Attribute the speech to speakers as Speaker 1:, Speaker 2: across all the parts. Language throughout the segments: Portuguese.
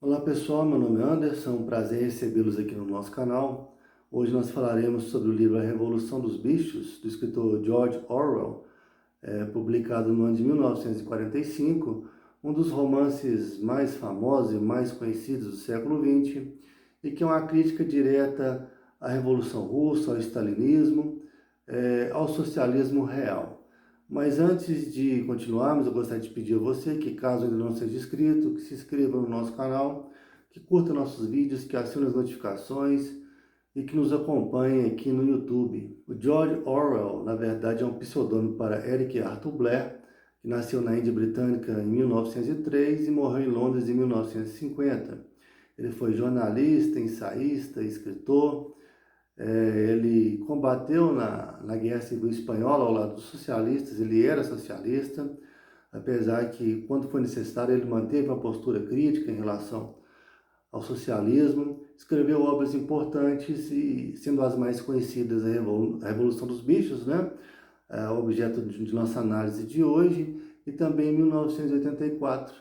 Speaker 1: Olá pessoal, meu nome é Anderson, um prazer recebê-los aqui no nosso canal. Hoje nós falaremos sobre o livro A Revolução dos Bichos, do escritor George Orwell, publicado no ano de 1945, um dos romances mais famosos e mais conhecidos do século XX, e que é uma crítica direta à Revolução Russa, ao stalinismo, ao socialismo real. Mas antes de continuarmos, eu gostaria de pedir a você que, caso ainda não seja inscrito, que se inscreva no nosso canal, que curta nossos vídeos, que acione as notificações e que nos acompanhe aqui no YouTube. O George Orwell, na verdade, é um pseudônimo para Eric Arthur Blair, que nasceu na Índia Britânica em 1903 e morreu em Londres em 1950. Ele foi jornalista, ensaísta, escritor. Ele combateu na Guerra Civil Espanhola ao lado dos socialistas, ele era socialista, apesar que, quando foi necessário, ele manteve uma postura crítica em relação ao socialismo, escreveu obras importantes e, sendo as mais conhecidas, a Revolução dos Bichos, né? Objeto de nossa análise de hoje, e também em 1984,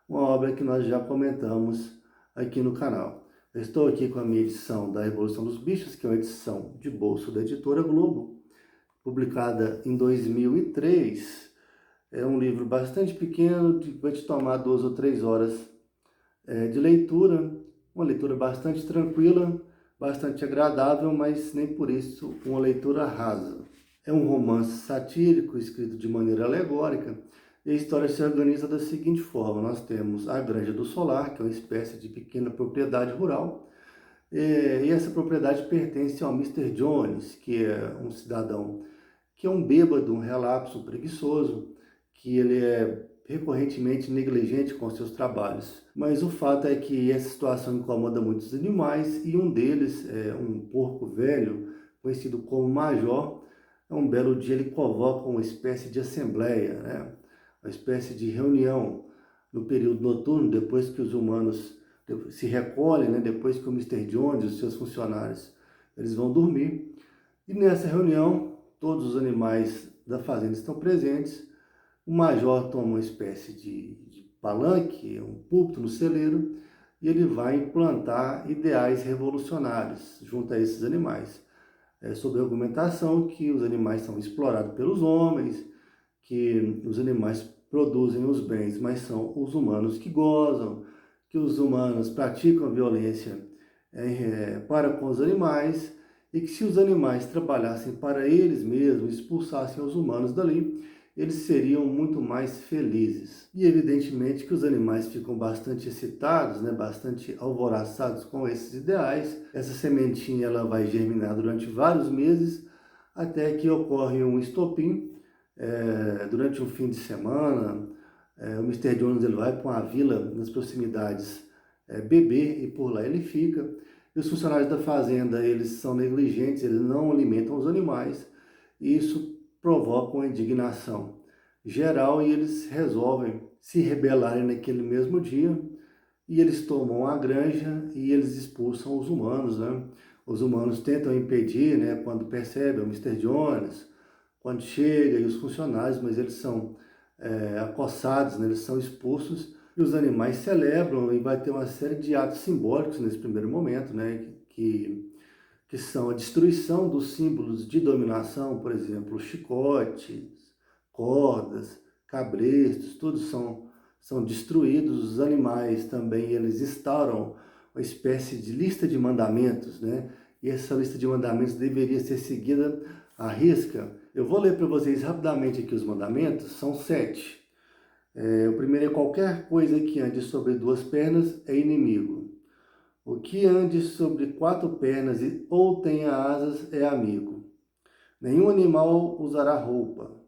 Speaker 1: uma obra que nós já comentamos aqui no canal. Eu estou aqui com a minha edição da Revolução dos Bichos, que é uma edição de bolso da Editora Globo, publicada em 2003. É um livro bastante pequeno, que vai te tomar 2 ou 3 horas de leitura, uma leitura bastante tranquila, bastante agradável, mas nem por isso uma leitura rasa. É um romance satírico, escrito de maneira alegórica, e a história se organiza da seguinte forma: nós temos a Granja do Solar, que é uma espécie de pequena propriedade rural, e essa propriedade pertence ao Mister Jones, que é um cidadão que é um bêbado, um relapso, um preguiçoso, que ele é recorrentemente negligente com seus trabalhos. Mas o fato é que essa situação incomoda muitos animais e um deles, um porco velho, conhecido como Major, um belo dia ele convoca uma espécie de assembleia, né? Uma espécie de reunião no período noturno, depois que os humanos se recolhem, né? Depois que o Mister Jones e os seus funcionários eles vão dormir. E nessa reunião, todos os animais da fazenda estão presentes. O major toma uma espécie de palanque, um púlpito no celeiro, e ele vai implantar ideais revolucionários junto a esses animais, sob a argumentação que os animais são explorados pelos homens, que os animais produzem os bens, mas são os humanos que gozam, que os humanos praticam violência para com os animais, e que se os animais trabalhassem para eles mesmos, expulsassem os humanos dali, eles seriam muito mais felizes. E evidentemente que os animais ficam bastante excitados, né, bastante alvoroçados com esses ideais. Essa sementinha ela vai germinar durante vários meses, até que ocorre um estopim. Durante um fim de semana, o Mister Jones ele vai para uma vila nas proximidades beber, e por lá ele fica. E os funcionários da fazenda, eles são negligentes, eles não alimentam os animais, e isso provoca uma indignação geral, e eles resolvem se rebelarem naquele mesmo dia, e eles tomam a granja e eles expulsam os humanos, né? Os humanos tentam impedir, né, quando percebem o Mister Jones, quando chega, e os funcionários, mas eles são acossados, né, eles são expulsos, e os animais celebram, e vai ter uma série de atos simbólicos nesse primeiro momento, né, que são a destruição dos símbolos de dominação, por exemplo, chicotes, cordas, cabrestos, todos são destruídos. Os animais também, eles instauram uma espécie de lista de mandamentos, né? E essa lista de mandamentos deveria ser seguida à risca. Eu vou ler para vocês rapidamente aqui os mandamentos, são 7. O primeiro é: qualquer coisa que ande sobre 2 pernas é inimigo. O que ande sobre 4 pernas ou tenha asas é amigo. Nenhum animal usará roupa.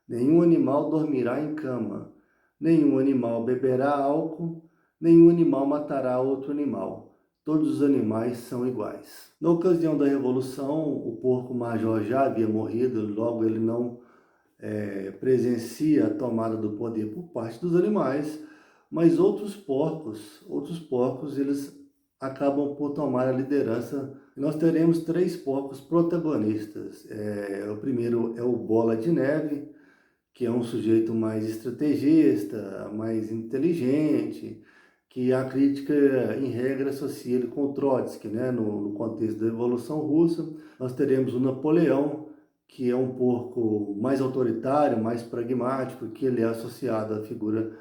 Speaker 1: Nenhum animal dormirá em cama. Nenhum animal beberá álcool. Nenhum animal matará outro animal. Todos os animais são iguais. Na ocasião da Revolução, o porco major já havia morrido, logo ele não presencia a tomada do poder por parte dos animais, mas outros porcos, eles acabam por tomar a liderança. Nós teremos 3 porcos protagonistas. O primeiro é o Bola de Neve, que é um sujeito mais estrategista, mais inteligente, que a crítica, em regra, associa ele com o Trotsky, né? No contexto da Revolução Russa. Nós teremos o Napoleão, que é um pouco mais autoritário, mais pragmático, que ele é associado à figura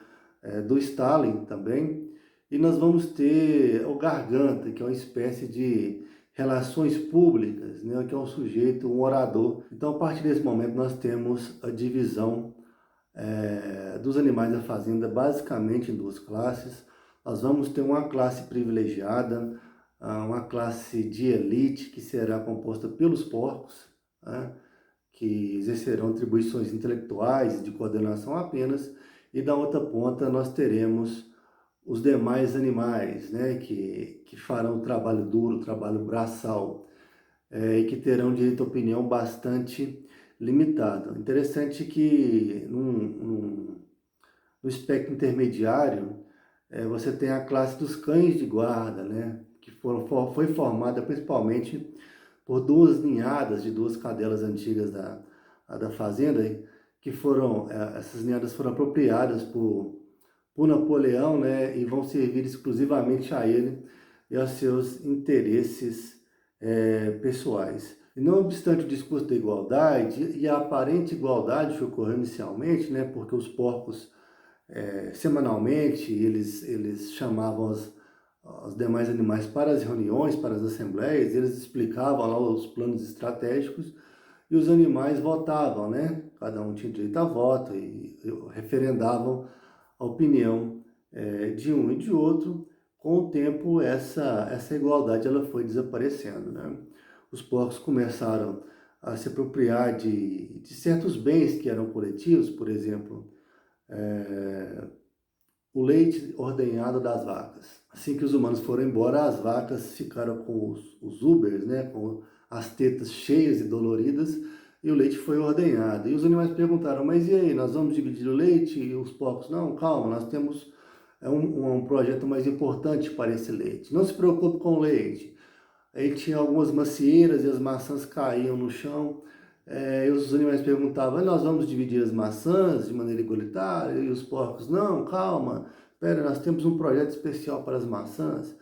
Speaker 1: do Stalin também. E nós vamos ter o Garganta, que é uma espécie de relações públicas, né? Que é um sujeito, um orador. Então, a partir desse momento, nós temos a divisão dos animais da fazenda basicamente em duas classes. Nós vamos ter uma classe privilegiada, uma classe de elite que será composta pelos porcos, né, que exercerão atribuições intelectuais de coordenação apenas, e da outra ponta nós teremos os demais animais, né, que farão o trabalho duro, o trabalho braçal, e que terão direito à opinião bastante limitado. Interessante que no espectro intermediário você tem a classe dos cães de guarda, né, que foi formada principalmente por duas ninhadas de duas cadelas antigas da fazenda, que foram, essas ninhadas foram apropriadas por Napoleão, né, e vão servir exclusivamente a ele e aos seus interesses pessoais. E não obstante o discurso da igualdade e a aparente igualdade que ocorreu inicialmente, né, porque os porcos semanalmente eles chamavam os demais animais para as reuniões, para as assembleias, eles explicavam lá os planos estratégicos e os animais votavam, né? Cada um tinha direito a voto e referendavam a opinião de um e de outro. Com o tempo, essa igualdade ela foi desaparecendo, né? Os porcos começaram a se apropriar de certos bens que eram coletivos, por exemplo, o leite ordenhado das vacas. Assim que os humanos foram embora, as vacas ficaram com os úberes, né, com as tetas cheias e doloridas, e o leite foi ordenhado. E os animais perguntaram, mas e aí, nós vamos dividir o leite? E os porcos, não, calma, nós temos um projeto mais importante para esse leite. Não se preocupe com o leite. Aí tinha algumas macieiras e as maçãs caíam no chão. E os animais perguntavam, nós vamos dividir as maçãs de maneira igualitária? E os porcos, não, calma, espera, nós temos um projeto especial para as maçãs.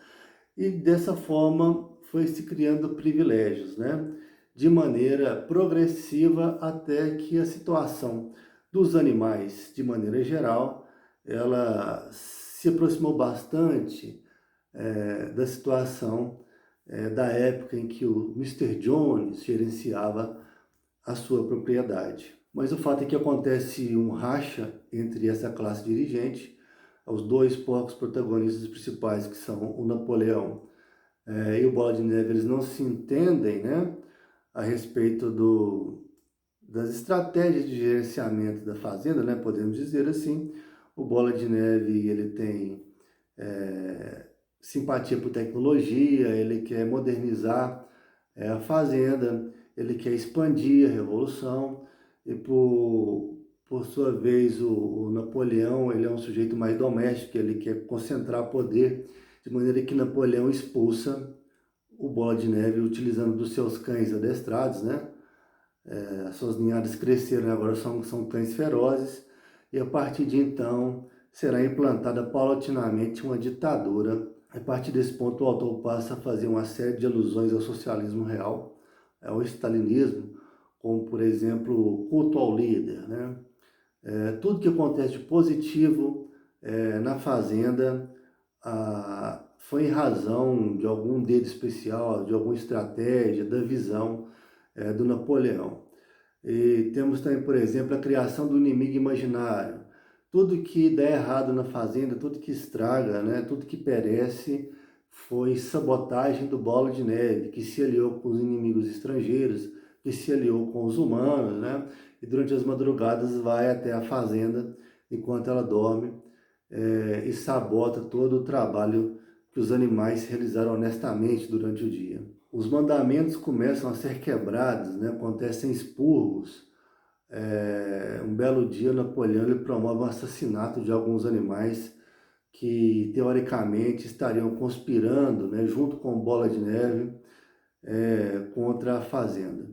Speaker 1: E dessa forma foi se criando privilégios, né? De maneira progressiva até que a situação dos animais, de maneira geral, ela se aproximou bastante da situação da época em que o Mister Jones gerenciava a sua propriedade. Mas o fato é que acontece um racha entre essa classe dirigente, os dois porcos protagonistas principais, que são o Napoleão e o Bola de Neve, eles não se entendem, né, a respeito das estratégias de gerenciamento da fazenda, né, podemos dizer assim. O Bola de Neve, ele tem simpatia por tecnologia, ele quer modernizar a fazenda, ele quer expandir a revolução, e por sua vez o Napoleão, ele é um sujeito mais doméstico, ele quer concentrar poder, de maneira que Napoleão expulsa o Bola de Neve utilizando dos seus cães adestrados, né? As suas ninhadas cresceram, agora são cães ferozes, e a partir de então será implantada paulatinamente uma ditadura. A partir desse ponto, o autor passa a fazer uma série de alusões ao socialismo real, ao stalinismo, como, por exemplo, o culto ao líder, né? Tudo que acontece de positivo na fazenda foi em razão de algum dedo especial, de alguma estratégia, da visão do Napoleão. E temos também, por exemplo, a criação do inimigo imaginário. Tudo que dá errado na fazenda, tudo que estraga, né, tudo que perece, foi sabotagem do Bola de Neve, que se aliou com os inimigos estrangeiros, que se aliou com os humanos, né, e durante as madrugadas vai até a fazenda enquanto ela dorme e sabota todo o trabalho que os animais realizaram honestamente durante o dia. Os mandamentos começam a ser quebrados, né? Acontecem expurgos. Um belo dia, Napoleão ele promove o assassinato de alguns animais que, teoricamente, estariam conspirando, né, junto com Bola de Neve, contra a fazenda.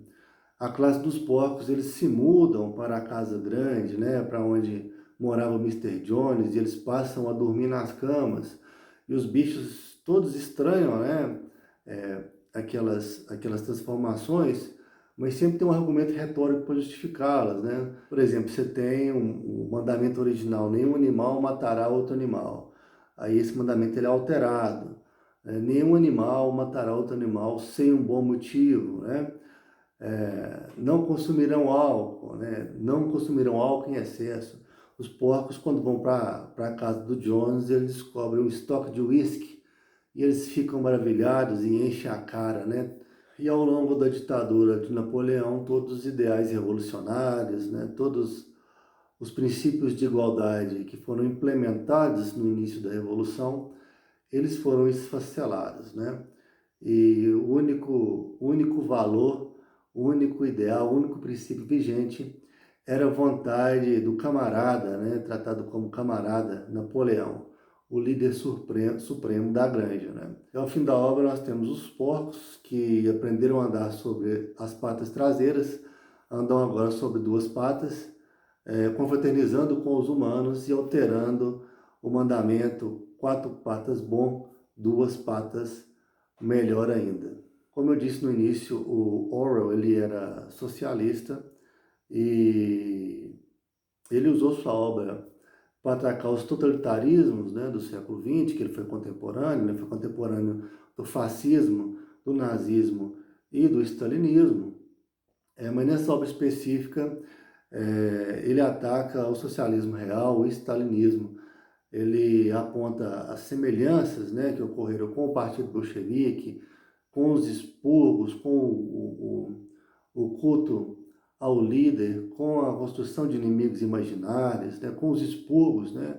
Speaker 1: A classe dos porcos, eles se mudam para a casa grande, né, para onde morava o Mister Jones, e eles passam a dormir nas camas, e os bichos todos estranham, né? Aquelas transformações, mas sempre tem um argumento retórico para justificá-las, né? Por exemplo, você tem o mandamento original: nenhum animal matará outro animal. Aí esse mandamento ele é alterado, né? Nenhum animal matará outro animal sem um bom motivo, né? Não consumirão álcool, né? Não consumirão álcool em excesso. Os porcos, quando vão para a casa do Jones, eles descobrem um estoque de uísque e eles ficam maravilhados e enchem a cara, né? E ao longo da ditadura de Napoleão, todos os ideais revolucionários, né? Todos os princípios de igualdade que foram implementados no início da Revolução, eles foram esfacelados, né? E o único valor, o único ideal, o único princípio vigente era a vontade do camarada, né? Tratado como camarada, Napoleão, o líder supremo da granja, né? E ao fim da obra nós temos os porcos que aprenderam a andar sobre as patas traseiras, andam agora sobre duas patas, confraternizando com os humanos e alterando o mandamento: quatro patas bom, duas patas melhor ainda. Como eu disse no início, o Orwell ele era socialista e ele usou sua obra para atacar os totalitarismos, né, do século XX, que ele foi contemporâneo, né, foi contemporâneo do fascismo, do nazismo e do stalinismo. Mas nessa obra específica, ele ataca o socialismo real, o stalinismo. Ele aponta as semelhanças, né, que ocorreram com o Partido Bolchevique, com os expurgos, com o culto ao líder, com a construção de inimigos imaginários, né, com os expurgos, né,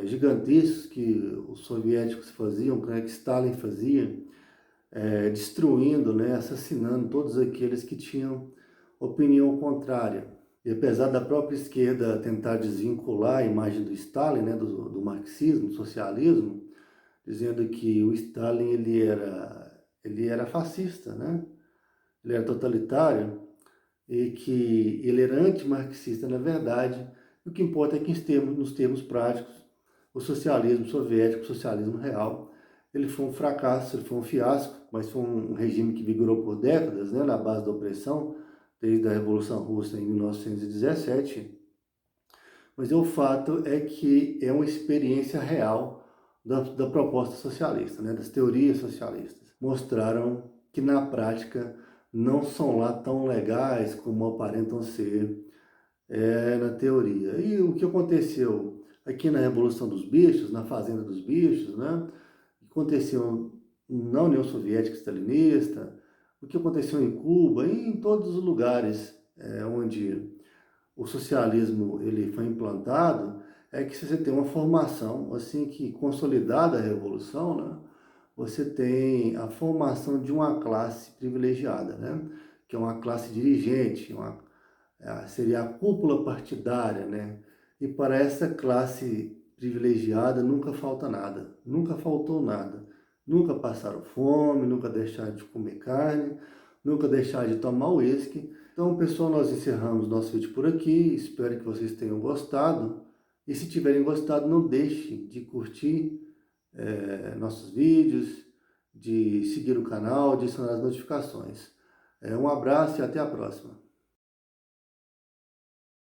Speaker 1: gigantescos que os soviéticos faziam, que Stalin fazia, destruindo, né, assassinando todos aqueles que tinham opinião contrária. E apesar da própria esquerda tentar desvincular a imagem do Stalin, né, do marxismo, do socialismo, dizendo que o Stalin ele era fascista, né? Ele era totalitário e que ele era antimarxista, na verdade. O que importa é que nos termos práticos, o socialismo soviético, o socialismo real, ele foi um fracasso, ele foi um fiasco, mas foi um regime que vigorou por décadas, né, na base da opressão, desde a Revolução Russa em 1917. Mas o fato é que é uma experiência real da proposta socialista, né, das teorias socialistas. Mostraram que na prática não são lá tão legais como aparentam ser na teoria. E o que aconteceu aqui na Revolução dos Bichos, na Fazenda dos Bichos, né? O que aconteceu na União Soviética Stalinista, o que aconteceu em Cuba e em todos os lugares onde o socialismo ele foi implantado, é que se você tem uma formação assim que consolidada a revolução, né? Você tem a formação de uma classe privilegiada, né? Que é uma classe dirigente, seria a cúpula partidária, né? E para essa classe privilegiada nunca falta nada, nunca faltou nada. Nunca passaram fome, nunca deixaram de comer carne, nunca deixaram de tomar uísque. Então, pessoal, nós encerramos nosso vídeo por aqui. Espero que vocês tenham gostado. E se tiverem gostado, não deixe de curtir nossos vídeos, de seguir o canal, de acionar as notificações. Um abraço e até a próxima.